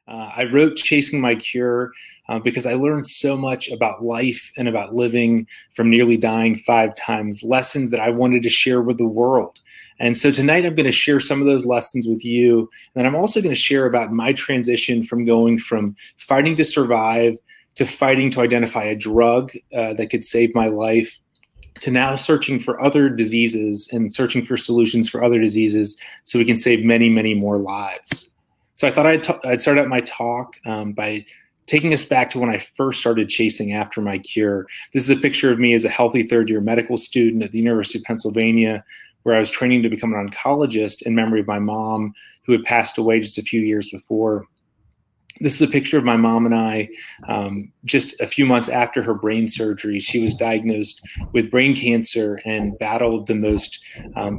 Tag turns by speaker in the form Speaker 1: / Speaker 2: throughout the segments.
Speaker 1: I wrote Chasing My Cure because I learned so much about life and about living from nearly dying 5 times, lessons that I wanted to share with the world. And so tonight I'm going to share some of those lessons with you. And I'm also going to share about my transition from going from fighting to survive to fighting to identify a drug that could save my life, to now searching for other diseases and searching for solutions for other diseases so we can save many, many more lives. So I thought I'd start out my talk by taking us back to when I first started chasing after my cure. This is a picture of me as a healthy third-year medical student at the University of Pennsylvania, where I was training to become an oncologist in memory of my mom, who had passed away just a few years before. This is a picture of my mom and I just a few months after her brain surgery. She was diagnosed with brain cancer and battled the most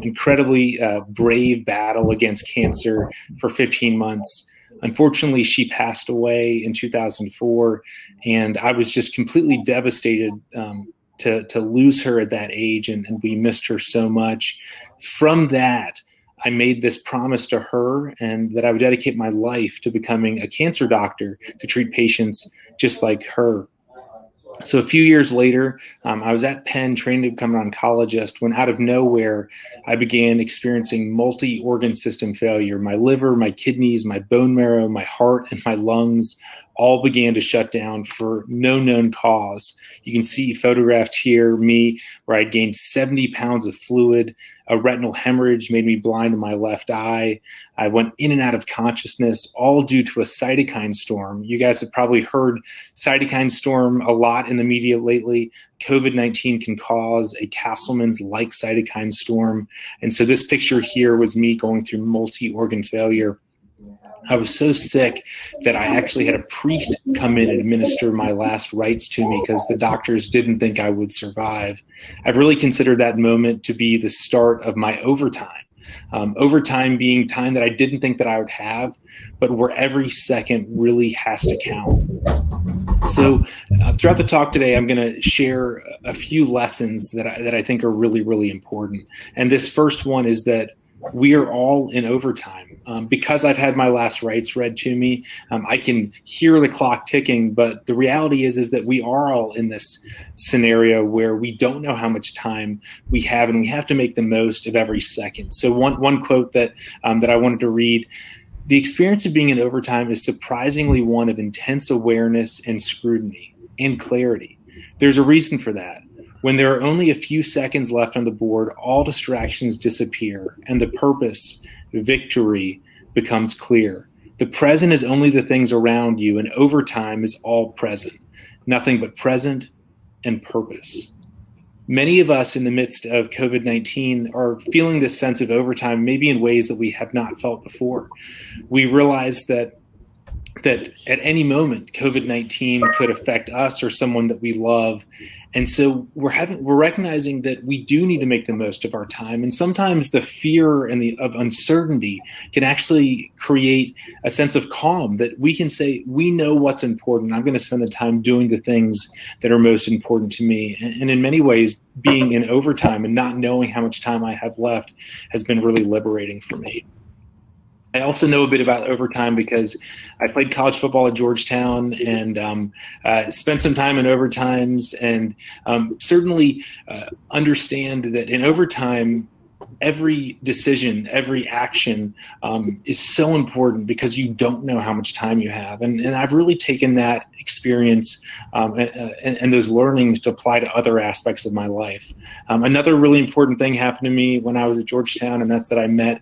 Speaker 1: incredibly brave battle against cancer for 15 months. Unfortunately, she passed away in 2004, and I was just completely devastated to lose her at that age, and we missed her so much. From that, I made this promise to her and that I would dedicate my life to becoming a cancer doctor to treat patients just like her. So a few years later, I was at Penn training to become an oncologist when out of nowhere, I began experiencing multi-organ system failure. My liver, my kidneys, my bone marrow, my heart, and my lungs all began to shut down for no known cause. You can see photographed here me where I'd gained 70 pounds of fluid. A retinal hemorrhage made me blind in my left eye. I went in and out of consciousness, all due to a cytokine storm. You guys have probably heard cytokine storm a lot in the media lately. COVID-19 can cause a Castleman's-like cytokine storm. And so this picture here was me going through multi-organ failure. I was so sick that I actually had a priest come in and administer my last rites to me because the doctors didn't think I would survive. I've really considered that moment to be the start of my overtime. Overtime being time that I didn't think that I would have, but where every second really has to count. So throughout the talk today, I'm going to share a few lessons that I think are really, really important. And this first one is that we are all in overtime. Because I've had my last rites read to me, I can hear the clock ticking, but the reality is that we are all in this scenario where we don't know how much time we have, and we have to make the most of every second. So one quote that I wanted to read: "The experience of being in overtime is surprisingly one of intense awareness and scrutiny and clarity. There's a reason for that. When there are only a few seconds left on the board, all distractions disappear, and the purpose, victory, becomes clear. The present is only the things around you, and overtime is all present, nothing but present and purpose." Many of us in the midst of COVID-19 are feeling this sense of overtime, maybe in ways that we have not felt before. We realize that at any moment, COVID-19 could affect us or someone that we love. And so we're recognizing that we do need to make the most of our time. And sometimes the fear and of uncertainty can actually create a sense of calm that we can say, we know what's important. I'm going to spend the time doing the things that are most important to me. And in many ways, being in overtime and not knowing how much time I have left has been really liberating for me. I also know a bit about overtime because I played college football at Georgetown and spent some time in overtimes, and certainly understand that in overtime, every decision, every action is so important because you don't know how much time you have. And I've really taken that experience and those learnings to apply to other aspects of my life. Another really important thing happened to me when I was at Georgetown, and that's that I met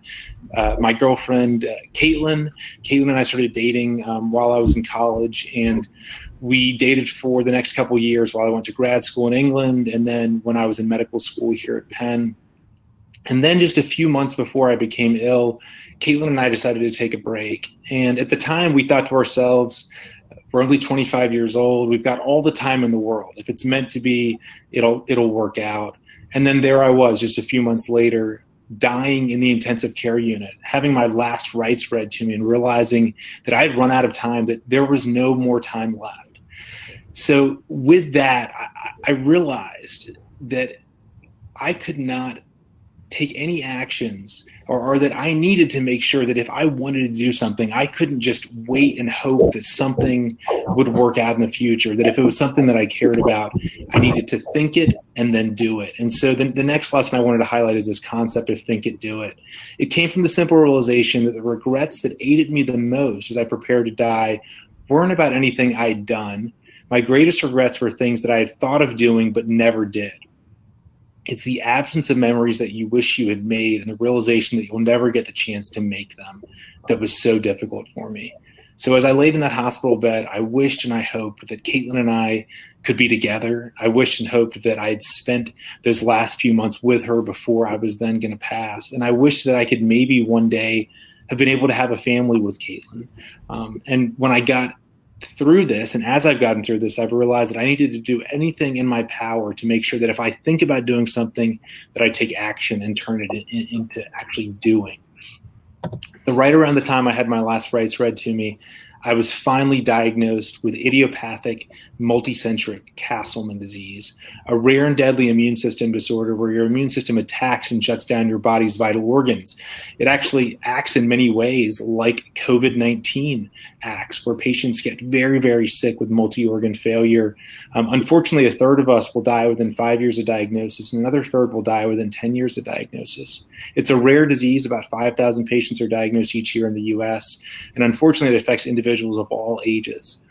Speaker 1: my girlfriend, Caitlin. Caitlin and I started dating while I was in college, and we dated for the next couple of years while I went to grad school in England, and then when I was in medical school here at Penn. And then just a few months before I became ill, Caitlin and I decided to take a break. And at the time, we thought to ourselves, we're only 25 years old. We've got all the time in the world. If it's meant to be, it'll work out. And then there I was just a few months later, dying in the intensive care unit, having my last rites read to me and realizing that I had run out of time, that there was no more time left. So with that, I realized that I could not take any actions, or that I needed to make sure that if I wanted to do something, I couldn't just wait and hope that something would work out in the future, that if it was something that I cared about, I needed to think it and then do it. And so the next lesson I wanted to highlight is this concept of think it, do it. It came from the simple realization that the regrets that aided me the most as I prepared to die weren't about anything I'd done. My greatest regrets were things that I had thought of doing but never did. It's the absence of memories that you wish you had made and the realization that you'll never get the chance to make them that was so difficult for me. So as I laid in that hospital bed, I wished and I hoped that Caitlin and I could be together. I wished and hoped that I had spent those last few months with her before I was then going to pass. And I wished that I could maybe one day have been able to have a family with Caitlin. And when I got through this, and as I've gotten through this, I've realized that I needed to do anything in my power to make sure that if I think about doing something, that I take action and turn it into actually doing. Right around the time I had my last rites read to me, I was finally diagnosed with idiopathic multicentric Castleman disease, a rare and deadly immune system disorder where your immune system attacks and shuts down your body's vital organs. It actually acts in many ways like COVID-19 acts, where patients get very, very sick with multi-organ failure. Unfortunately, a third of us will die within 5 years of diagnosis, and another third will die within 10 years of diagnosis. It's a rare disease. About 5,000 patients are diagnosed each year in the US, and unfortunately, it affects individuals of all ages.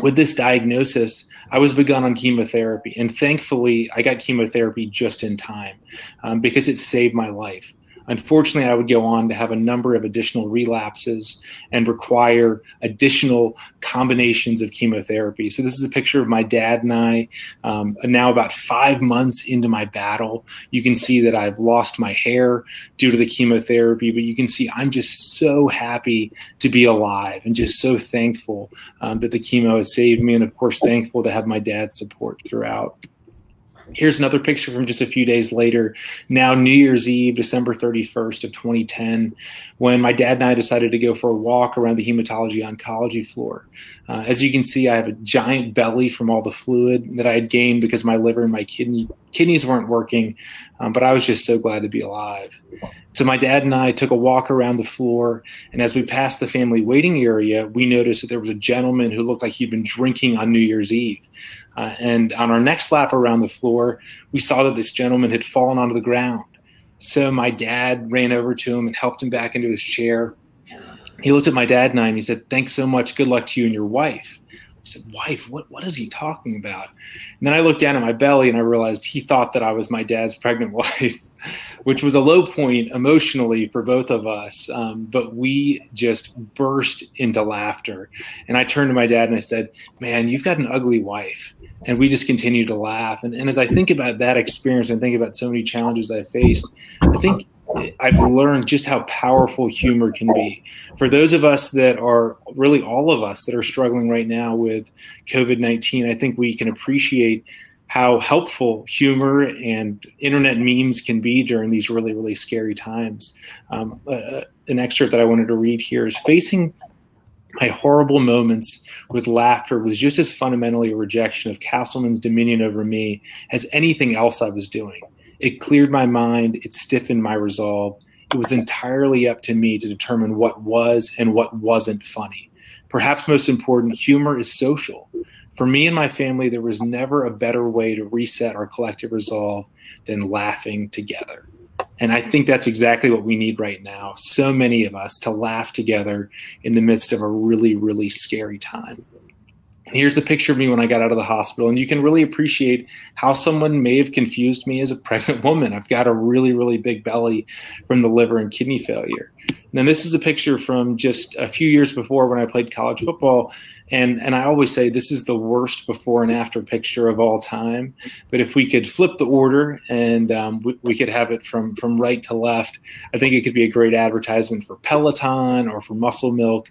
Speaker 1: With this diagnosis, I was begun on chemotherapy, and thankfully, I got chemotherapy just in time because it saved my life. Unfortunately, I would go on to have a number of additional relapses and require additional combinations of chemotherapy. So this is a picture of my dad and I, now about 5 months into my battle. You can see that I've lost my hair due to the chemotherapy, but you can see I'm just so happy to be alive and just so thankful that the chemo has saved me, and of course, thankful to have my dad's support throughout. Here's another picture from just a few days later, now New Year's Eve, December 31st of 2010, when my dad and I decided to go for a walk around the hematology oncology floor. As you can see, I have a giant belly from all the fluid that I had gained because my liver and my kidneys weren't working, but I was just so glad to be alive. So my dad and I took a walk around the floor, and as we passed the family waiting area, we noticed that there was a gentleman who looked like he'd been drinking on New Year's Eve. And on our next lap around the floor, we saw that this gentleman had fallen onto the ground. So my dad ran over to him and helped him back into his chair. He looked at my dad and I, and he said, "Thanks so much. Good luck to you and your wife." I said, "Wife? What is he talking about?" And then I looked down at my belly and I realized he thought that I was my dad's pregnant wife, which was a low point emotionally for both of us. But we just burst into laughter. And I turned to my dad and I said, "Man, you've got an ugly wife." And we just continued to laugh. And as I think about that experience and think about so many challenges I faced, I think I've learned just how powerful humor can be. For those of us that are, really all of us that are struggling right now with COVID-19, I think we can appreciate how helpful humor and internet memes can be during these really, really scary times. An excerpt that I wanted to read here is, "Facing my horrible moments with laughter was just as fundamentally a rejection of Castleman's dominion over me as anything else I was doing. It cleared my mind, it stiffened my resolve. It was entirely up to me to determine what was and what wasn't funny. Perhaps most important, humor is social. For me and my family, there was never a better way to reset our collective resolve than laughing together." And I think that's exactly what we need right now. So many of us to laugh together in the midst of a really, really scary time. And here's a picture of me when I got out of the hospital, and you can really appreciate how someone may have confused me as a pregnant woman. I've got a really, really big belly from the liver and kidney failure. And then this is a picture from just a few years before when I played college football. And I always say this is the worst before and after picture of all time. But if we could flip the order and we could have it from right to left, I think it could be a great advertisement for Peloton or for Muscle Milk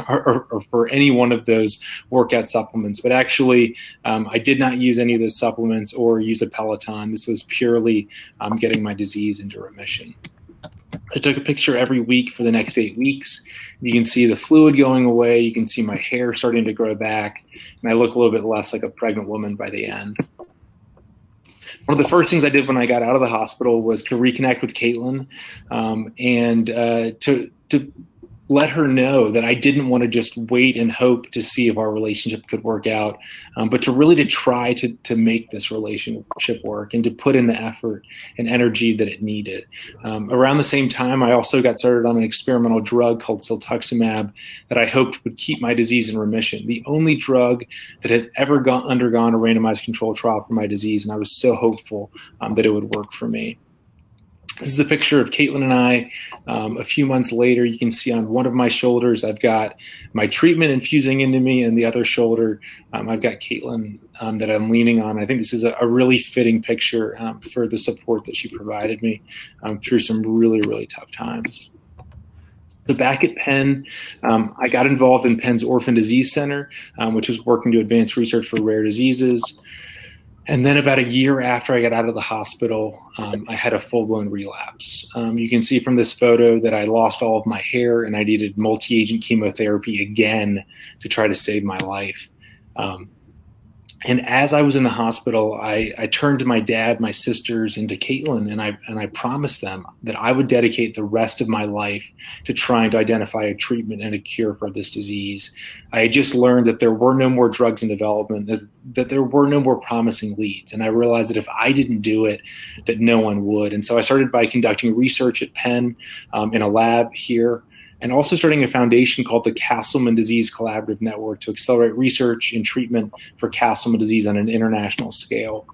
Speaker 1: or for any one of those workout supplements. But actually, I did not use any of those supplements or use a Peloton. This was purely getting my disease into remission. I took a picture every week for the next 8 weeks. You can see the fluid going away. You can see my hair starting to grow back. And I look a little bit less like a pregnant woman by the end. One of the first things I did when I got out of the hospital was to reconnect with Caitlin, and to let her know that I didn't want to just wait and hope to see if our relationship could work out, but to try to make this relationship work and to put in the effort and energy that it needed. Around the same time, I also got started on an experimental drug called siltuximab that I hoped would keep my disease in remission, the only drug that had ever undergone a randomized controlled trial for my disease, and I was so hopeful that it would work for me. This is a picture of Caitlin and I. A few months later, you can see on one of my shoulders, I've got my treatment infusing into me, and the other shoulder, I've got Caitlin that I'm leaning on. I think this is a really fitting picture for the support that she provided me through some really, really tough times. So back at Penn, I got involved in Penn's Orphan Disease Center, which was working to advance research for rare diseases. And then about a year after I got out of the hospital, I had a full-blown relapse. You can see from this photo that I lost all of my hair and I needed multi-agent chemotherapy again to try to save my life. And as I was in the hospital, I turned to my dad, my sisters, and to Caitlin, and I promised them that I would dedicate the rest of my life to trying to identify a treatment and a cure for this disease. I had just learned that there were no more drugs in development, that there were no more promising leads, and I realized that if I didn't do it, that no one would. And so I started by conducting research at Penn in a lab here, and also starting a foundation called the Castleman Disease Collaborative Network to accelerate research and treatment for Castleman disease on an international scale.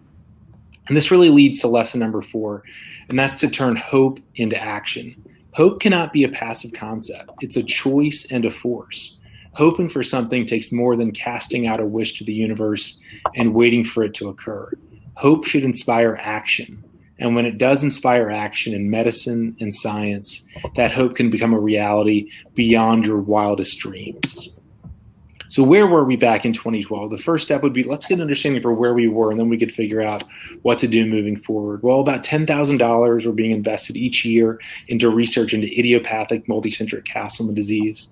Speaker 1: And this really leads to lesson number 4, and that's to turn hope into action. Hope cannot be a passive concept. It's a choice and a force. Hoping for something takes more than casting out a wish to the universe and waiting for it to occur. Hope should inspire action. And when it does inspire action in medicine and science, that hope can become a reality beyond your wildest dreams. So where were we back in 2012? The first step would be, let's get an understanding for where we were, and then we could figure out what to do moving forward. Well, about $10,000 were being invested each year into research into idiopathic multicentric Castleman disease.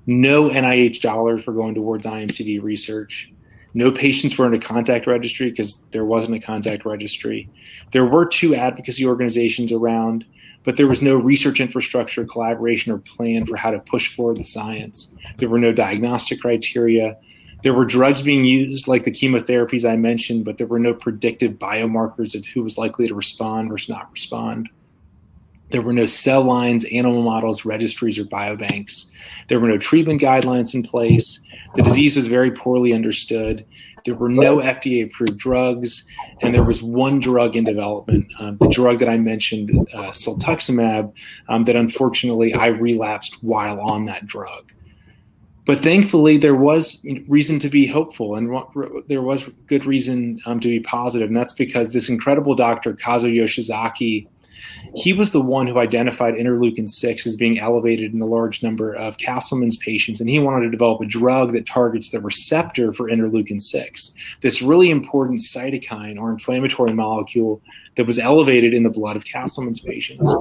Speaker 1: No NIH dollars were going towards IMCD research. No patients were in a contact registry because there wasn't a contact registry. There were 2 advocacy organizations around, but there was no research infrastructure, collaboration, or plan for how to push forward the science. There were no diagnostic criteria. There were drugs being used, like the chemotherapies I mentioned, but there were no predictive biomarkers of who was likely to respond versus not respond. There were no cell lines, animal models, registries, or biobanks. There were no treatment guidelines in place. The disease was very poorly understood. There were no FDA-approved drugs, and there was one drug in development, the drug that I mentioned, siltuximab, that unfortunately I relapsed while on that drug. But thankfully, there was reason to be hopeful, and there was good reason to be positive, and that's because this incredible doctor, Kazuyoshi Zaki, he was the one who identified interleukin-6 as being elevated in a large number of Castleman's patients, and he wanted to develop a drug that targets the receptor for interleukin-6, this really important cytokine or inflammatory molecule that was elevated in the blood of Castleman's patients.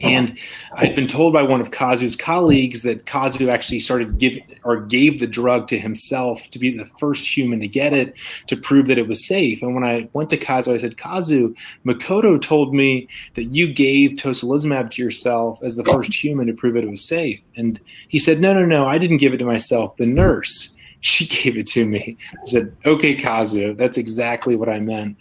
Speaker 1: And I'd been told by one of Kazu's colleagues that Kazu actually gave the drug to himself to be the first human to get it, to prove that it was safe. And when I went to Kazu, I said, Kazu, Makoto told me that you gave tocilizumab to yourself as the first human to prove that it was safe. And he said, no, I didn't give it to myself. The nurse, she gave it to me. I said, okay, Kazu, that's exactly what I meant.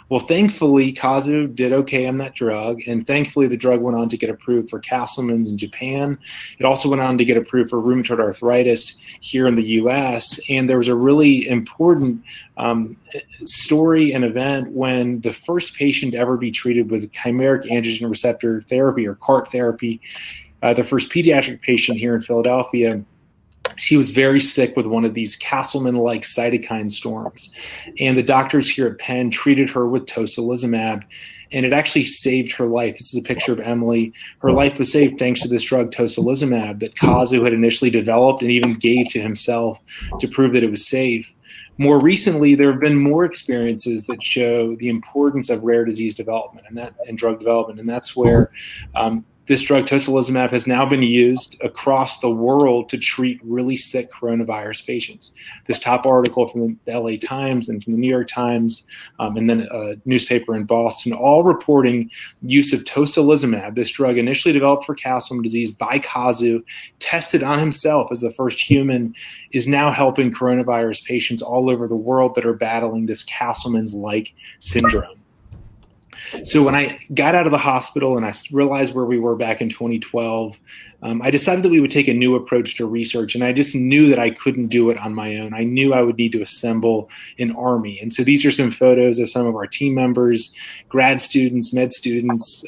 Speaker 1: Well, thankfully, Kazu did okay on that drug, and thankfully the drug went on to get approved for Castleman's in Japan. It also went on to get approved for rheumatoid arthritis here in the US, and there was a really important story and event when the first patient to ever be treated with chimeric antigen receptor therapy, or CART therapy, the first pediatric patient here in Philadelphia, she was very sick with one of these Castleman-like cytokine storms. And the doctors here at Penn treated her with tocilizumab, and it actually saved her life. This is a picture of Emily. Her life was saved thanks to this drug, tocilizumab, that Kazu had initially developed and even gave to himself to prove that it was safe. More recently, there have been more experiences that show the importance of rare disease development and drug development, and that's where this drug, tocilizumab, has now been used across the world to treat really sick coronavirus patients. This top article from the LA Times and from the New York Times, and then a newspaper in Boston, all reporting use of tocilizumab, this drug initially developed for Castleman disease by Kazu, tested on himself as the first human, is now helping coronavirus patients all over the world that are battling this Castleman's-like syndrome. So when I got out of the hospital and I realized where we were back in 2012, I decided that we would take a new approach to research, and I just knew that I couldn't do it on my own. I knew I would need to assemble an army. And so these are some photos of some of our team members, grad students, med students,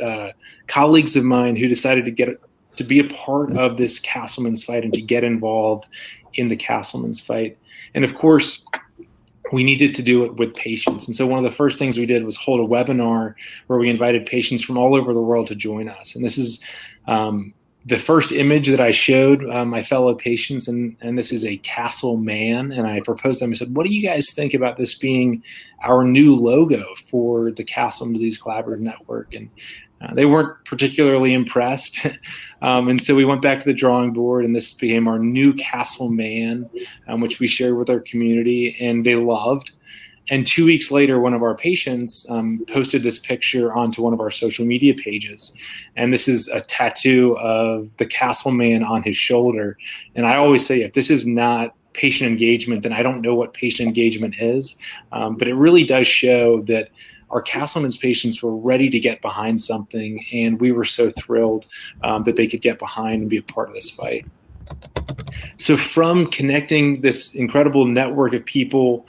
Speaker 1: colleagues of mine who decided to be a part of this Castleman's fight and to get involved in the Castleman's fight. And of course, we needed to do it with patients. And so one of the first things we did was hold a webinar where we invited patients from all over the world to join us. And this is the first image that I showed my fellow patients, and this is a Castle man. And I proposed to them, I said, what do you guys think about this being our new logo for the Castleman Disease Collaborative Network? And they weren't particularly impressed. And so we went back to the drawing board, and this became our new Castle man, which we shared with our community, and they loved. And 2 weeks later, one of our patients posted this picture onto one of our social media pages. And this is a tattoo of the Castle man on his shoulder. And I always say, if this is not patient engagement, then I don't know what patient engagement is. But it really does show that our Castleman's patients were ready to get behind something, and we were so thrilled that they could get behind and be a part of this fight. So from connecting this incredible network of people,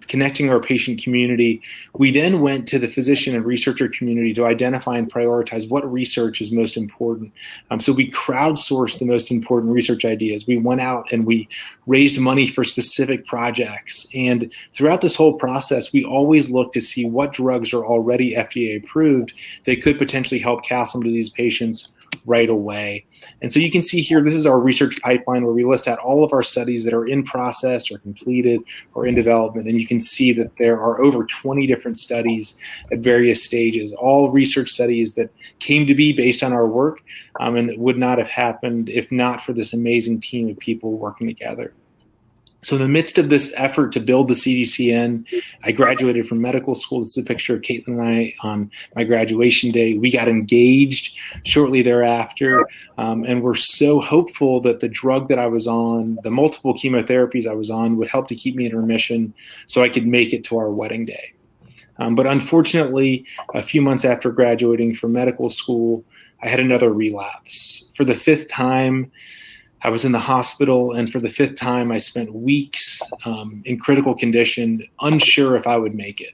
Speaker 1: connecting our patient community, we then went to the physician and researcher community to identify and prioritize what research is most important. So we crowdsourced the most important research ideas. We went out and we raised money for specific projects. And throughout this whole process, we always looked to see what drugs are already FDA approved that could potentially help Castleman disease patients right away. And so you can see here, this is our research pipeline where we list out all of our studies that are in process or completed or in development. And you can see that there are over 20 different studies at various stages, all research studies that came to be based on our work and that would not have happened if not for this amazing team of people working together. So in the midst of this effort to build the CDCN, I graduated from medical school. This is a picture of Caitlin and I on my graduation day. We got engaged shortly thereafter, and we're so hopeful that the drug that I was on, the multiple chemotherapies I was on, would help to keep me in remission so I could make it to our wedding day. But unfortunately, a few months after graduating from medical school, I had another relapse. For the 5th time, I was in the hospital, and for the 5th time, I spent weeks in critical condition, unsure if I would make it.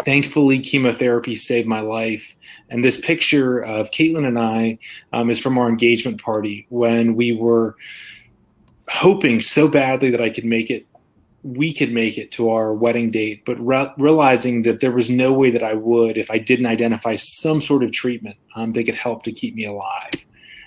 Speaker 1: Thankfully, chemotherapy saved my life. And this picture of Caitlin and I is from our engagement party when we were hoping so badly that I could make it, we could make it to our wedding date, but realizing that there was no way that I would if I didn't identify some sort of treatment that could help to keep me alive.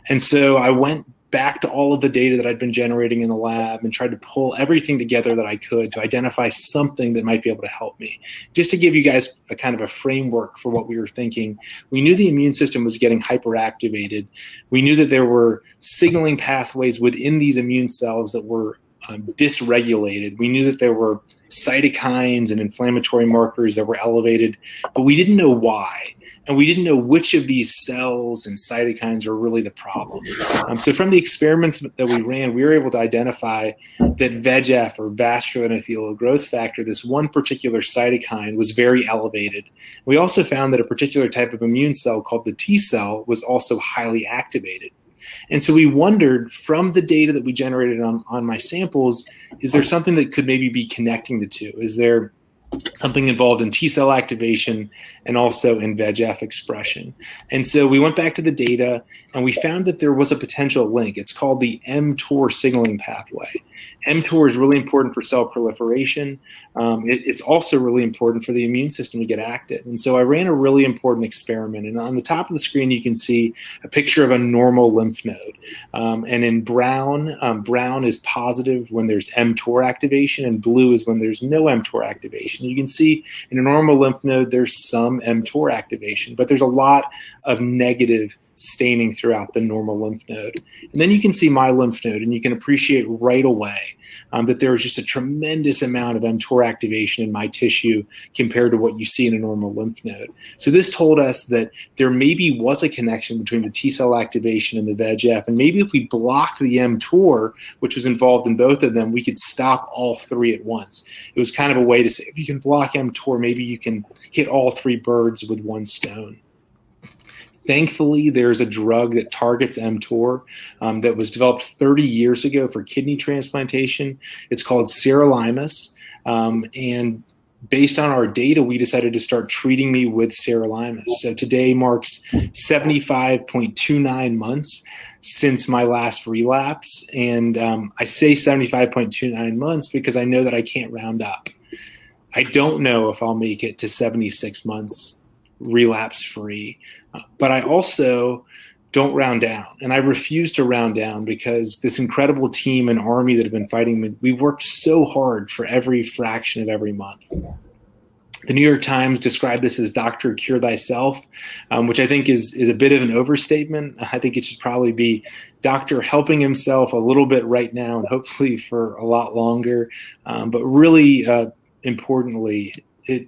Speaker 1: And so I went back to all of the data that I'd been generating in the lab and tried to pull everything together that I could to identify something that might be able to help me. Just to give you guys a kind of a framework for what we were thinking, we knew the immune system was getting hyperactivated. We knew that there were signaling pathways within these immune cells that were dysregulated. We knew that there were cytokines and inflammatory markers that were elevated, but we didn't know why. And we didn't know which of these cells and cytokines were really the problem. So from the experiments that we ran, we were able to identify that VEGF, or vascular endothelial growth factor, this one particular cytokine, was very elevated. We also found that a particular type of immune cell called the T cell was also highly activated. And so we wondered, from the data that we generated on my samples, is there something that could maybe be connecting the two? Is there something involved in T cell activation and also in VEGF expression? And so we went back to the data and we found that there was a potential link. It's called the mTOR signaling pathway. mTOR is really important for cell proliferation. It's also really important for the immune system to get active. And so I ran a really important experiment. And on the top of the screen, you can see a picture of a normal lymph node. And in brown, brown is positive when there's mTOR activation, and blue is when there's no mTOR activation. You can see in a normal lymph node, there's some mTOR activation, but there's a lot of negative staining throughout the normal lymph node. And then you can see my lymph node, and you can appreciate right away that there is just a tremendous amount of mTOR activation in my tissue compared to what you see in a normal lymph node. So this told us that there maybe was a connection between the T cell activation and the VEGF, and maybe if we blocked the mTOR, which was involved in both of them, we could stop all three at once. It was kind of a way to say, if you can block mTOR, maybe you can hit all three birds with one stone. Thankfully, there's a drug that targets mTOR that was developed 30 years ago for kidney transplantation. It's called sirolimus, and based on our data, we decided to start treating me with sirolimus. So today marks 75.29 months since my last relapse, and I say 75.29 months because I know that I can't round up. I don't know if I'll make it to 76 months relapse-free, but I also don't round down, and I refuse to round down because this incredible team and army that have been fighting me, we worked so hard for every fraction of every month. The New York Times described this as Doctor Cure Thyself, which I think is a bit of an overstatement. I think it should probably be Doctor helping himself a little bit right now and hopefully for a lot longer. But really importantly, it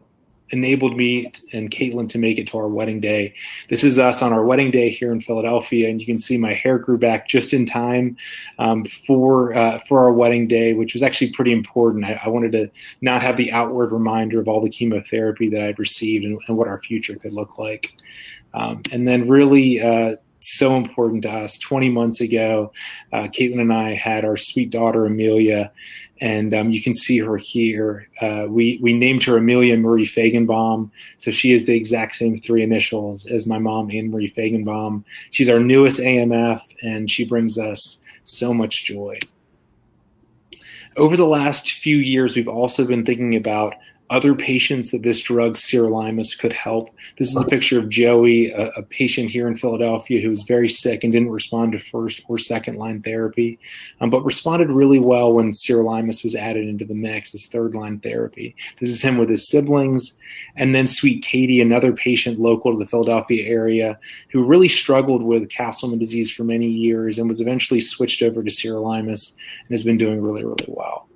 Speaker 1: enabled me and Caitlin to make it to our wedding day. This is us on our wedding day here in Philadelphia, and you can see my hair grew back just in time for our wedding day, which was actually pretty important. I wanted to not have the outward reminder of all the chemotherapy that I'd received and what our future could look like. And then really so important to us, 20 months ago, Caitlin and I had our sweet daughter, Amelia, and you can see her here. We named her Amelia Marie Fajgenbaum, so she is the exact same three initials as my mom, Anne Marie Fajgenbaum. She's our newest AMF, and she brings us so much joy. Over the last few years, we've also been thinking about other patients that this drug, sirolimus, could help. This is a picture of Joey, a patient here in Philadelphia who was very sick and didn't respond to first or second line therapy, but responded really well when sirolimus was added into the mix as third line therapy. This is him with his siblings. And then sweet Katie, another patient local to the Philadelphia area who really struggled with Castleman disease for many years and was eventually switched over to sirolimus and has been doing really, really well.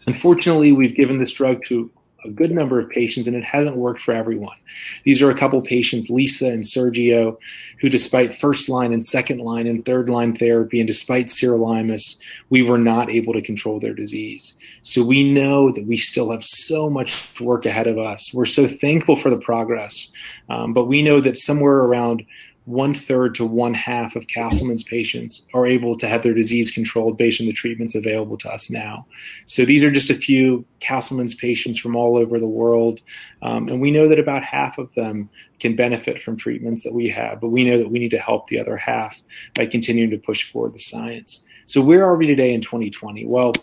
Speaker 1: Unfortunately, we've given this drug to a good number of patients, and it hasn't worked for everyone. These are a couple patients, Lisa and Sergio, who despite first line and second line and third line therapy, and despite sirolimus, we were not able to control their disease. So we know that we still have so much work ahead of us. We're so thankful for the progress, but we know that somewhere around 1/3 to 1/2 of Castleman's patients are able to have their disease controlled based on the treatments available to us now. So these are just a few Castleman's patients from all over the world. And we know that about half of them can benefit from treatments that we have, but we know that we need to help the other half by continuing to push forward the science. So where are we today in 2020? Well,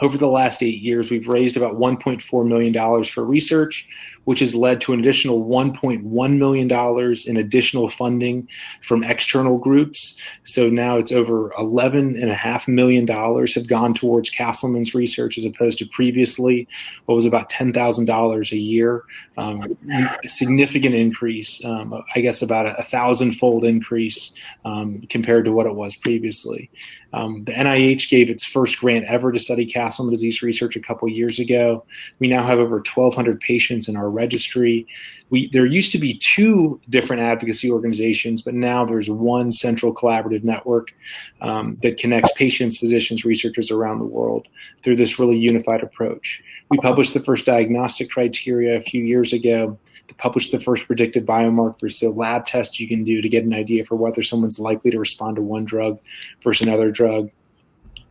Speaker 1: over the last 8 years, we've raised about $1.4 million for research, which has led to an additional $1.1 million in additional funding from external groups. So now it's over $11.5 million have gone towards Castleman's research as opposed to previously what was about $10,000 a year. A significant increase, I guess about a 1,000-fold increase compared to what it was previously. The NIH gave its first grant ever to study Castleman disease research a couple years ago. We now have over 1,200 patients in our registry. There used to be 2 different advocacy organizations, but now there's one central collaborative network that connects patients, physicians, researchers around the world through this really unified approach. We published the first diagnostic criteria a few years ago. We published the first predictive biomarkers, so lab tests you can do to get an idea for whether someone's likely to respond to one drug versus another drug.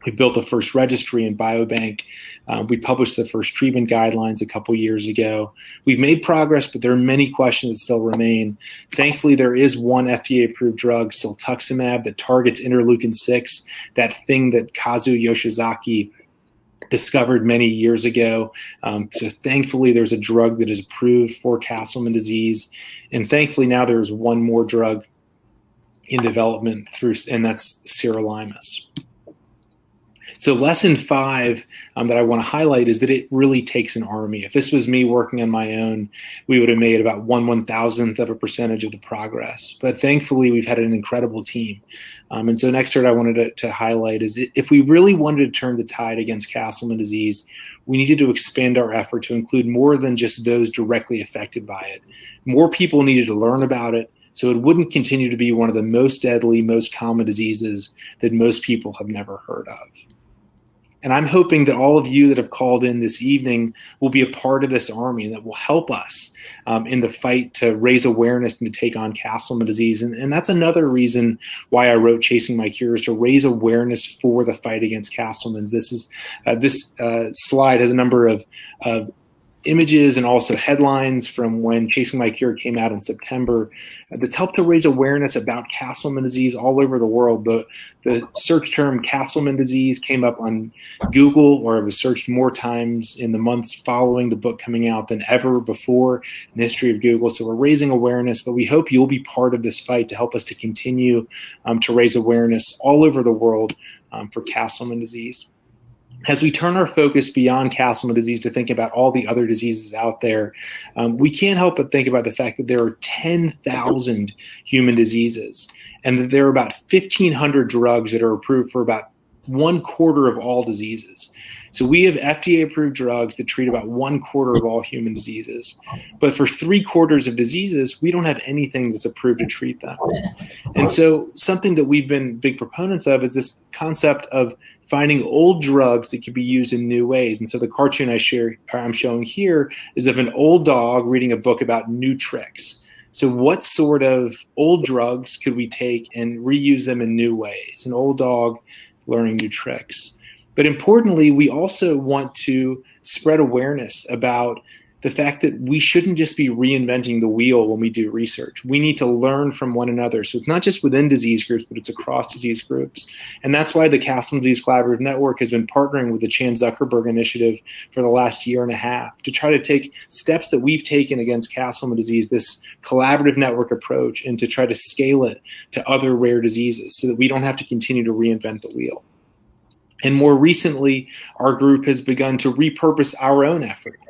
Speaker 1: We built the first registry and biobank. We published the first treatment guidelines a couple years ago. We've made progress, but there are many questions that still remain. Thankfully, there is one FDA-approved drug, siltuximab, that targets interleukin-6, that thing that Kazuyoshi Zaki discovered many years ago. So thankfully, there's a drug that is approved for Castleman disease. And thankfully, now there's one more drug in development and that's sirolimus. So lesson 5 that I want to highlight is that it really takes an army. If this was me working on my own, we would have made about 1/1000th of a percentage of the progress. But thankfully, we've had an incredible team. And so an excerpt I wanted to highlight is if we really wanted to turn the tide against Castleman disease, we needed to expand our effort to include more than just those directly affected by it. More people needed to learn about it, so it wouldn't continue to be one of the most deadly, most common diseases that most people have never heard of. And I'm hoping that all of you that have called in this evening will be a part of this army and that will help us in the fight to raise awareness and to take on Castleman disease. And that's another reason why I wrote Chasing My Cures, to raise awareness for the fight against Castleman's. This slide has a number of images and also headlines from when Chasing My Cure came out in September that's helped to raise awareness about Castleman disease all over the world. The search term Castleman disease came up on Google, or it was searched more times in the months following the book coming out than ever before in the history of Google. So we're raising awareness, but we hope you'll be part of this fight to help us to continue to raise awareness all over the world for Castleman disease. As we turn our focus beyond Castleman disease to think about all the other diseases out there, we can't help but think about the fact that there are 10,000 human diseases, and that there are about 1,500 drugs that are approved for about 1/4 of all diseases. So we have FDA-approved drugs that treat about 1/4 of all human diseases. But for 3/4 of diseases, we don't have anything that's approved to treat them. And so something that we've been big proponents of is this concept of finding old drugs that could be used in new ways. And so the cartoon I'm showing here is of an old dog reading a book about new tricks. So what sort of old drugs could we take and reuse them in new ways? An old dog learning new tricks. But importantly, we also want to spread awareness about the fact that we shouldn't just be reinventing the wheel when we do research. We need to learn from one another. So it's not just within disease groups, but it's across disease groups. And that's why the Castleman Disease Collaborative Network has been partnering with the Chan Zuckerberg Initiative for the last year and a half to try to take steps that we've taken against Castleman disease, this collaborative network approach, and to try to scale it to other rare diseases so that we don't have to continue to reinvent the wheel. And more recently, our group has begun to repurpose our own effort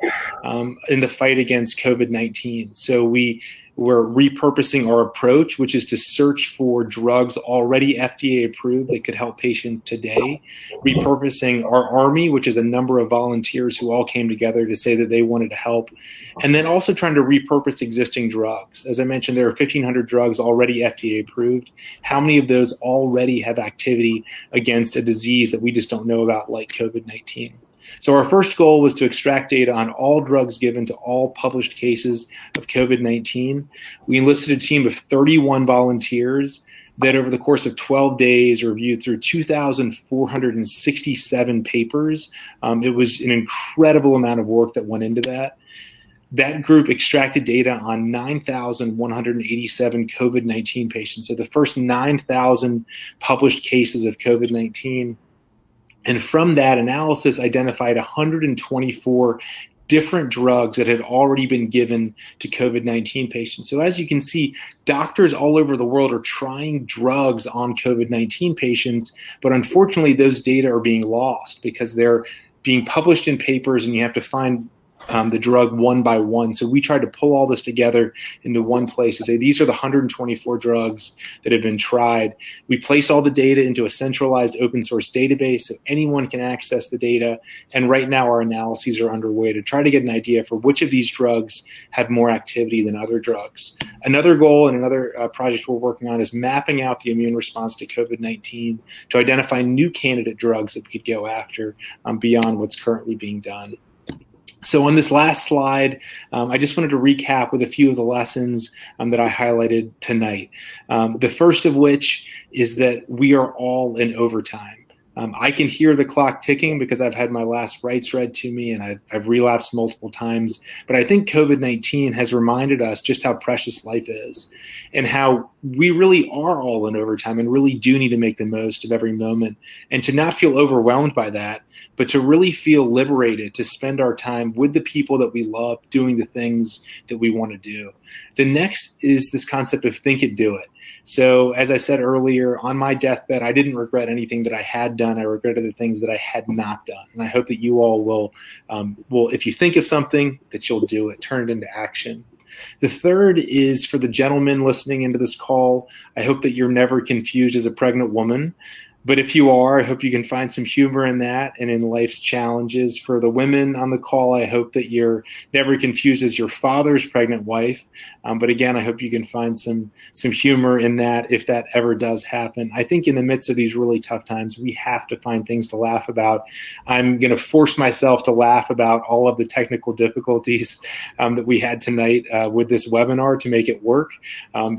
Speaker 1: in the fight against COVID-19. So we're repurposing our approach, which is to search for drugs already FDA approved that could help patients today. Repurposing our army, which is a number of volunteers who all came together to say that they wanted to help. And then also trying to repurpose existing drugs. As I mentioned, there are 1,500 drugs already FDA approved. How many of those already have activity against a disease that we just don't know about, like COVID-19? So our first goal was to extract data on all drugs given to all published cases of COVID-19. We enlisted a team of 31 volunteers that over the course of 12 days reviewed through 2,467 papers. It was an incredible amount of work that went into that. That group extracted data on 9,187 COVID-19 patients. So the first 9,000 published cases of COVID-19. And from that analysis, identified 124 different drugs that had already been given to COVID-19 patients. So as you can see, doctors all over the world are trying drugs on COVID-19 patients, but unfortunately those data are being lost because they're being published in papers and you have to find the drug one by one. So we tried to pull all this together into one place to say these are the 124 drugs that have been tried. We place all the data into a centralized open source database so anyone can access the data. And right now our analyses are underway to try to get an idea for which of these drugs have more activity than other drugs. Another goal and another project we're working on is mapping out the immune response to COVID-19 to identify new candidate drugs that we could go after beyond what's currently being done. So on this last slide, I just wanted to recap with a few of the lessons that I highlighted tonight. The first of which is that we are all in overtime. I can hear the clock ticking because I've had my last rites read to me and I've relapsed multiple times. But I think COVID-19 has reminded us just how precious life is and how we really are all in overtime and really do need to make the most of every moment, and to not feel overwhelmed by that, but to really feel liberated to spend our time with the people that we love, doing the things that we want to do. The next is this concept of think it, do it. So as I said earlier, on my deathbed, I didn't regret anything that I had done. I regretted the things that I had not done. And I hope that you all will, if you think of something, that you'll do it, turn it into action. The third is for the gentlemen listening into this call. I hope that you're never confused as a pregnant woman. But if you are, I hope you can find some humor in that and in life's challenges. For the women on the call, I hope that you're never confused as your father's pregnant wife. But again, I hope you can find some humor in that if that ever does happen. I think in the midst of these really tough times, we have to find things to laugh about. I'm going to force myself to laugh about all of the technical difficulties that we had tonight with this webinar to make it work,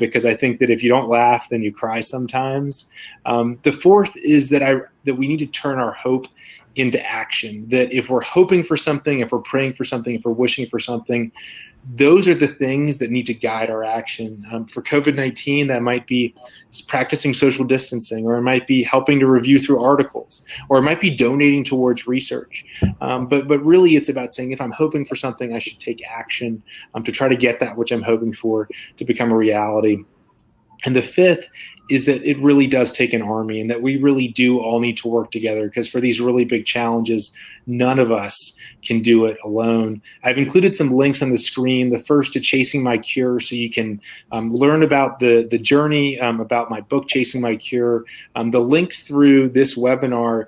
Speaker 1: because I think that if you don't laugh, then you cry sometimes. The fourth is that we need to turn our hope into action. That if we're hoping for something, if we're praying for something, if we're wishing for something, those are the things that need to guide our action. For COVID-19, that might be practicing social distancing, or it might be helping to review through articles, or it might be donating towards research. But really, it's about saying, if I'm hoping for something, I should take action to try to get that which I'm hoping for to become a reality. And the fifth is that it really does take an army, and that we really do all need to work together, because for these really big challenges, none of us can do it alone. I've included some links on the screen. The first to Chasing My Cure, so you can learn about the journey, about my book, Chasing My Cure. The link through this webinar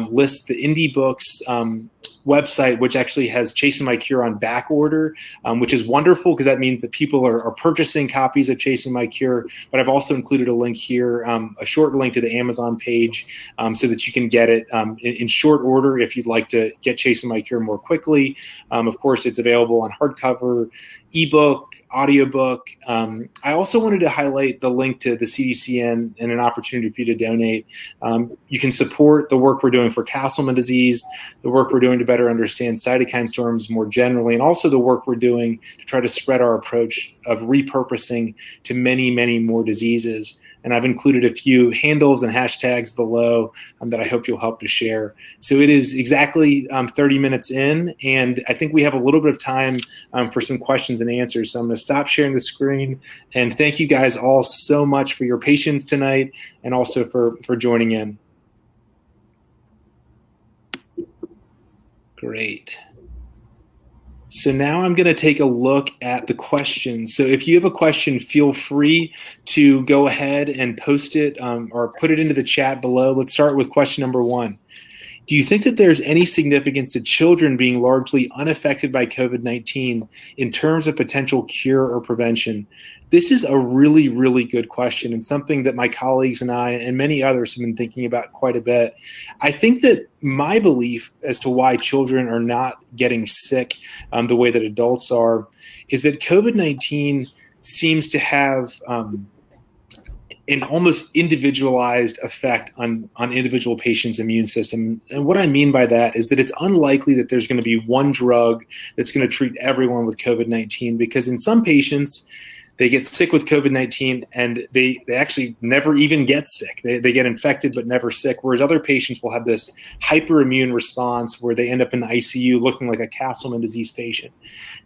Speaker 1: lists the Indie Books website, which actually has Chasing My Cure on back order, which is wonderful, because that means that people are purchasing copies of Chasing My Cure. But I've also included a link here, a short link to the Amazon page, so that you can get it in short order if you'd like to get Chasing My Cure more quickly. Of course, it's available on hardcover, ebook, audiobook. I also wanted to highlight the link to the CDCN and an opportunity for you to donate. You can support the work we're doing for Castleman disease, the work we're doing to better understand cytokine storms more generally, and also the work we're doing to try to spread our approach of repurposing to many, many more diseases. And I've included a few handles and hashtags below that I hope you'll help to share. So it is exactly 30 minutes in, and I think we have a little bit of time for some questions and answers. So I'm going to stop sharing the screen, and thank you guys all so much for your patience tonight, and also for joining in. Great. So now I'm going to take a look at the questions. So if you have a question, feel free to go ahead and post it or put it into the chat below. Let's start with question number 1. Do you think that there's any significance to children being largely unaffected by COVID-19 in terms of potential cure or prevention? This is a really, really good question, and something that my colleagues and I and many others have been thinking about quite a bit. I think that my belief as to why children are not getting sick the way that adults are is that COVID-19 seems to have an almost individualized effect on individual patients' immune system. And what I mean by that is that it's unlikely that there's going to be one drug that's going to treat everyone with COVID-19, because in some patients, they get sick with COVID-19 and they actually never even get sick. They get infected but never sick, whereas other patients will have this hyperimmune response where they end up in the ICU looking like a Castleman disease patient.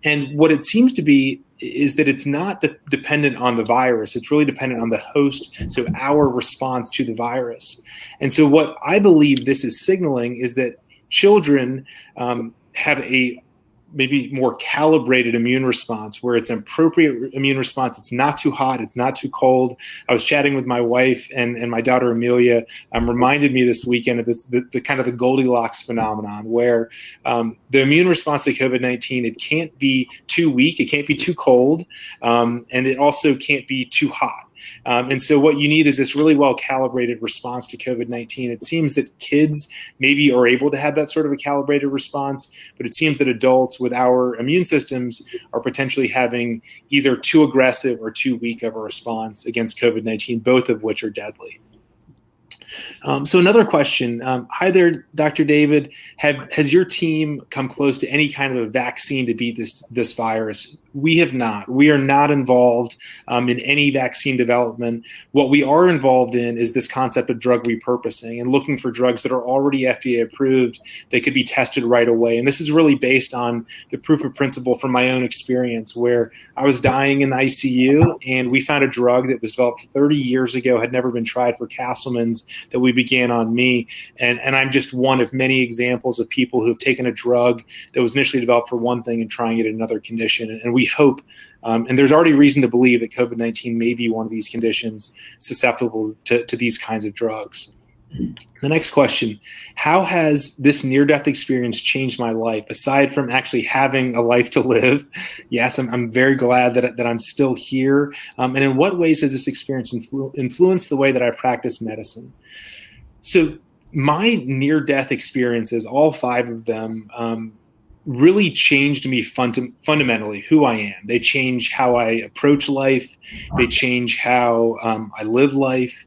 Speaker 1: And what it seems to be is that it's not dependent on the virus. It's really dependent on the host, so our response to the virus. And so what I believe this is signaling is that children have a maybe more calibrated immune response, where it's an appropriate immune response. It's not too hot, it's not too cold. I was chatting with my wife, and my daughter Amelia reminded me this weekend of this, the kind of the Goldilocks phenomenon, where the immune response to COVID-19, it can't be too weak, it can't be too cold, and it also can't be too hot. And so what you need is this really well-calibrated response to COVID-19. It seems that kids maybe are able to have that sort of a calibrated response, but it seems that adults with our immune systems are potentially having either too aggressive or too weak of a response against COVID-19, both of which are deadly. So another question. Hi there, Dr. David. Has your team come close to any kind of a vaccine to beat this virus? We have not. We are not involved in any vaccine development. What we are involved in is this concept of drug repurposing and looking for drugs that are already FDA approved that could be tested right away. And this is really based on the proof of principle from my own experience, where I was dying in the ICU and we found a drug that was developed 30 years ago, had never been tried for Castleman's, that we began on me. And I'm just one of many examples of people who have taken a drug that was initially developed for one thing and trying it in another condition. And we hope, and there's already reason to believe that COVID-19 may be one of these conditions susceptible to these kinds of drugs. The next question, how has this near-death experience changed my life, aside from actually having a life to live? Yes, I'm very glad that I'm still here. And in what ways has this experience influenced the way that I practice medicine? So my near-death experiences, all 5 of them, really changed me fundamentally who I am. They change how I approach life. They change how I live life.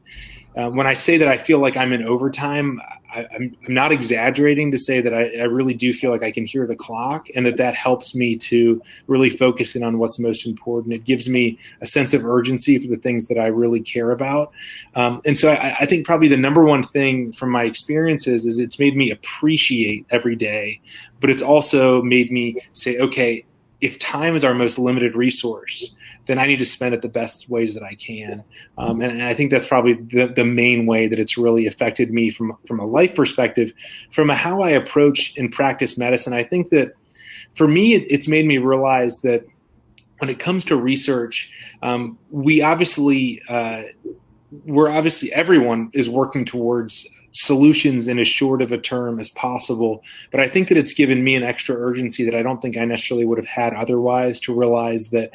Speaker 1: When I say that I feel like I'm in overtime, I'm not exaggerating to say that I really do feel like I can hear the clock, and that helps me to really focus in on what's most important. It gives me a sense of urgency for the things that I really care about. And so I think probably the #1 thing from my experiences is it's made me appreciate every day, but it's also made me say, okay, if time is our most limited resource, then I need to spend it the best ways that I can. And I think that's probably the main way that it's really affected me from a life perspective. From how I approach and practice medicine, I think that for me, it's made me realize that when it comes to research, everyone is working towards solutions in as short of a term as possible. But I think that it's given me an extra urgency that I don't think I necessarily would have had otherwise, to realize that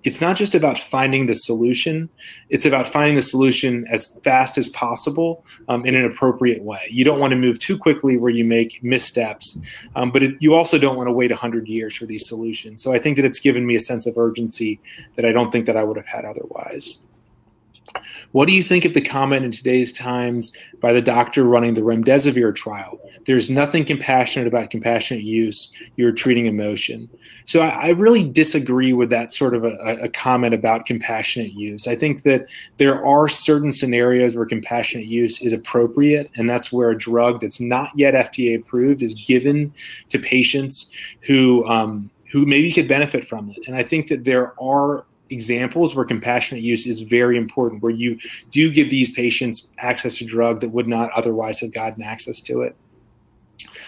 Speaker 1: it's not just about finding the solution, it's about finding the solution as fast as possible in an appropriate way. You don't want to move too quickly where you make missteps, but you also don't want to wait 100 years for these solutions. So I think that it's given me a sense of urgency that I don't think that I would have had otherwise. What do you think of the comment in today's Times by the doctor running the remdesivir trial? There's nothing compassionate about compassionate use. You're treating emotion. So I really disagree with that sort of a comment about compassionate use. I think that there are certain scenarios where compassionate use is appropriate, and that's where a drug that's not yet FDA approved is given to patients who maybe could benefit from it. And I think that there are examples where compassionate use is very important, where you do give these patients access to drug that would not otherwise have gotten access to it.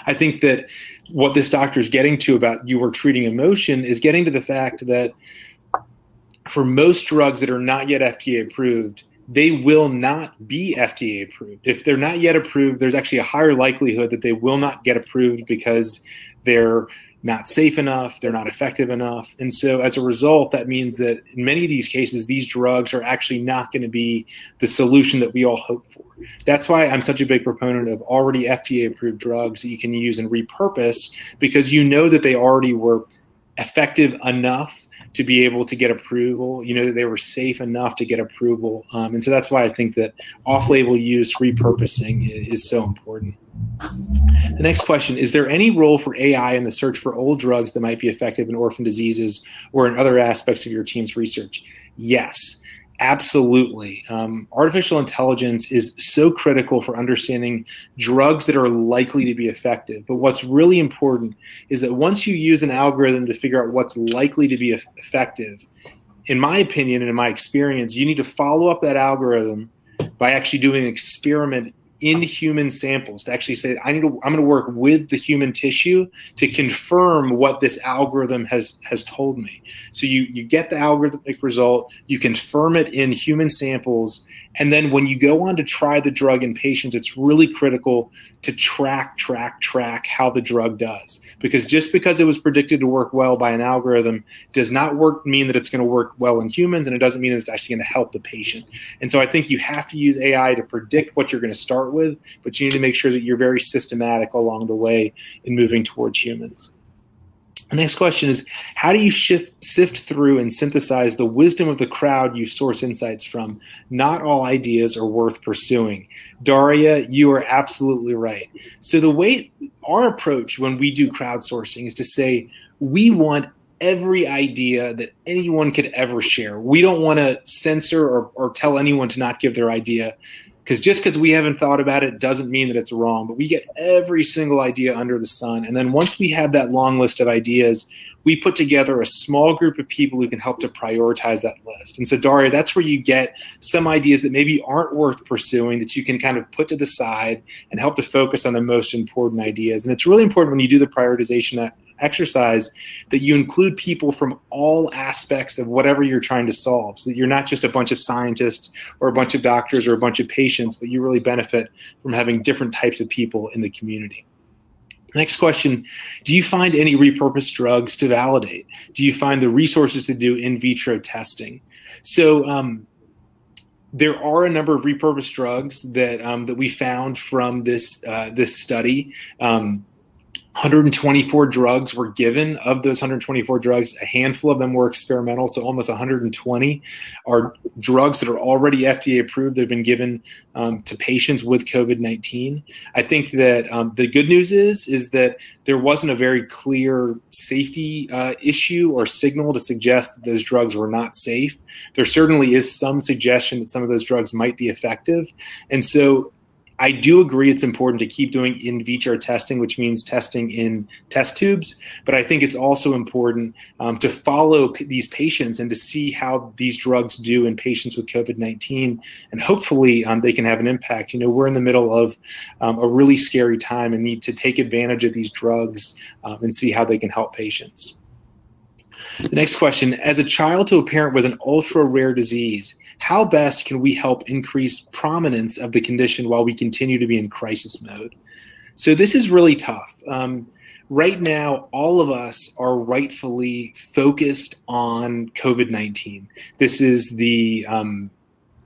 Speaker 1: I think that what this doctor is getting to about you are treating emotion is getting to the fact that for most drugs that are not yet FDA approved, they will not be FDA approved. If they're not yet approved, there's actually a higher likelihood that they will not get approved because they're not safe enough, they're not effective enough. And so as a result, that means that in many of these cases, these drugs are actually not going to be the solution that we all hope for. That's why I'm such a big proponent of already FDA approved drugs that you can use and repurpose, because you know that they already were effective enough to be able to get approval. You know that they were safe enough to get approval. And so that's why I think that off-label use, repurposing is so important. The next question, is there any role for AI in the search for old drugs that might be effective in orphan diseases or in other aspects of your team's research? Yes, absolutely. Artificial intelligence is so critical for understanding drugs that are likely to be effective. But what's really important is that once you use an algorithm to figure out what's likely to be effective, in my opinion and in my experience, you need to follow up that algorithm by actually doing an experiment in human samples to actually say, I'm going to work with the human tissue to confirm what this algorithm has told me. So you get the algorithmic result, you confirm it in human samples, and then when you go on to try the drug in patients, it's really critical to track how the drug does. Because just because it was predicted to work well by an algorithm does not mean that it's going to work well in humans, and it doesn't mean that it's actually going to help the patient. And so I think you have to use AI to predict what you're going to start with, but you need to make sure that you're very systematic along the way in moving towards humans. The next question is, how do you sift through and synthesize the wisdom of the crowd you source insights from? Not all ideas are worth pursuing. Daria, you are absolutely right. So the way our approach when we do crowdsourcing is to say, we want every idea that anyone could ever share. We don't want to censor or tell anyone to not give their idea, because just because we haven't thought about it doesn't mean that it's wrong. But we get every single idea under the sun. And then once we have that long list of ideas, we put together a small group of people who can help to prioritize that list. And so, Daria, that's where you get some ideas that maybe aren't worth pursuing, that you can kind of put to the side and help to focus on the most important ideas. And it's really important when you do the prioritization exercise that you include people from all aspects of whatever you're trying to solve, so that you're not just a bunch of scientists or a bunch of doctors or a bunch of patients, but you really benefit from having different types of people in the community. Next question, do you find any repurposed drugs to validate? Do you find the resources to do in vitro testing? So there are a number of repurposed drugs that, that we found from this, this study. 124 drugs were given. Of those 124 drugs, a handful of them were experimental, so almost 120 are drugs that are already FDA approved that have been given to patients with COVID-19. I think that the good news is that there wasn't a very clear safety issue or signal to suggest that those drugs were not safe. There certainly is some suggestion that some of those drugs might be effective. And so I do agree it's important to keep doing in vitro testing, which means testing in test tubes. But I think it's also important to follow these patients and to see how these drugs do in patients with COVID-19. And hopefully they can have an impact. You know, we're in the middle of a really scary time and need to take advantage of these drugs and see how they can help patients. The next question, as a child to a parent with an ultra rare disease, how best can we help increase prominence of the condition while we continue to be in crisis mode? So this is really tough. Right now, all of us are rightfully focused on COVID-19. This is the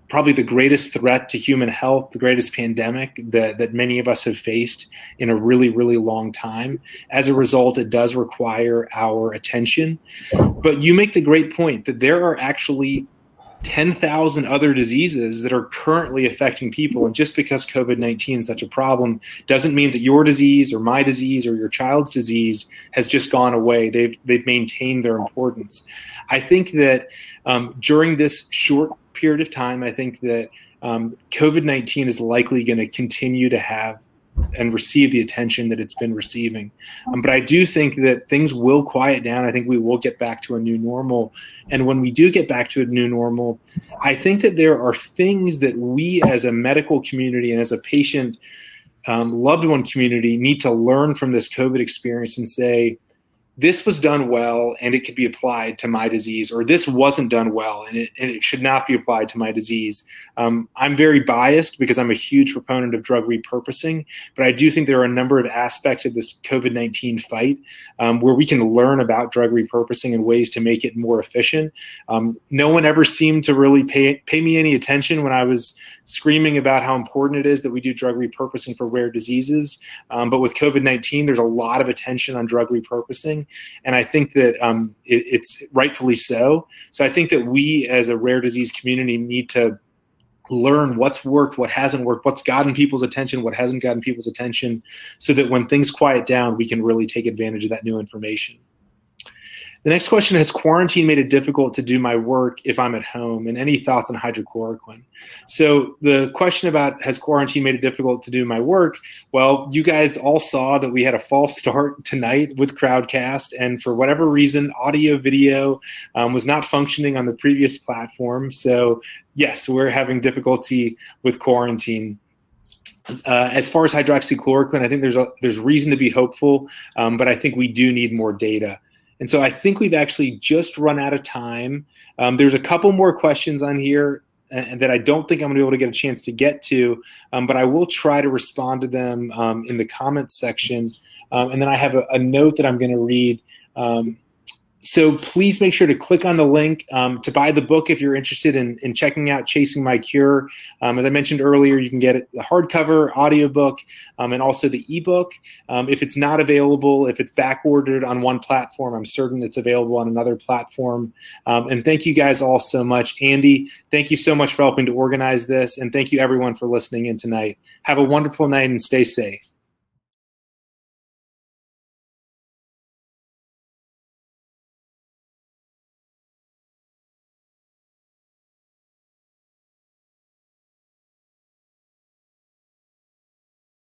Speaker 1: probably the greatest threat to human health, the greatest pandemic that many of us have faced in a really, really long time. As a result, it does require our attention. But you make the great point that there are actually 10,000 other diseases that are currently affecting people. And just because COVID-19 is such a problem doesn't mean that your disease or my disease or your child's disease has just gone away. They've maintained their importance. I think that during this short period of time, I think that COVID-19 is likely going to continue to have and receive the attention that it's been receiving. But I do think that things will quiet down. I think we will get back to a new normal. And when we do get back to a new normal, I think that there are things that we as a medical community and as a patient loved one community need to learn from this COVID experience and say, this was done well and it could be applied to my disease, or this wasn't done well and it should not be applied to my disease. I'm very biased because I'm a huge proponent of drug repurposing, but I do think there are a number of aspects of this COVID-19 fight where we can learn about drug repurposing and ways to make it more efficient. No one ever seemed to really pay me any attention when I was screaming about how important it is that we do drug repurposing for rare diseases. But with COVID-19, there's a lot of attention on drug repurposing. And I think that it's rightfully so. So I think that we as a rare disease community need to learn what's worked, what hasn't worked, what's gotten people's attention, what hasn't gotten people's attention, so that when things quiet down, we can really take advantage of that new information. The next question, has quarantine made it difficult to do my work if I'm at home? And any thoughts on hydrochloroquine? So the question about has quarantine made it difficult to do my work? Well, you guys all saw that we had a false start tonight with Crowdcast. And for whatever reason, audio, video was not functioning on the previous platform. So yes, we're having difficulty with quarantine. As far as hydroxychloroquine, I think there's reason to be hopeful, but I think we do need more data. And so I think we've actually just run out of time. There's a couple more questions on here and that I don't think I'm going to be able to get a chance to get to, but I will try to respond to them in the comments section. And then I have a note that I'm going to read. So please make sure to click on the link to buy the book if you're interested in checking out Chasing My Cure. As I mentioned earlier, you can get it, the hardcover, audiobook, and also the ebook. If it's not available, if it's back ordered on one platform, I'm certain it's available on another platform. And thank you guys all so much. Andy, thank you so much for helping to organize this. And thank you everyone for listening in tonight. Have a wonderful night and stay safe.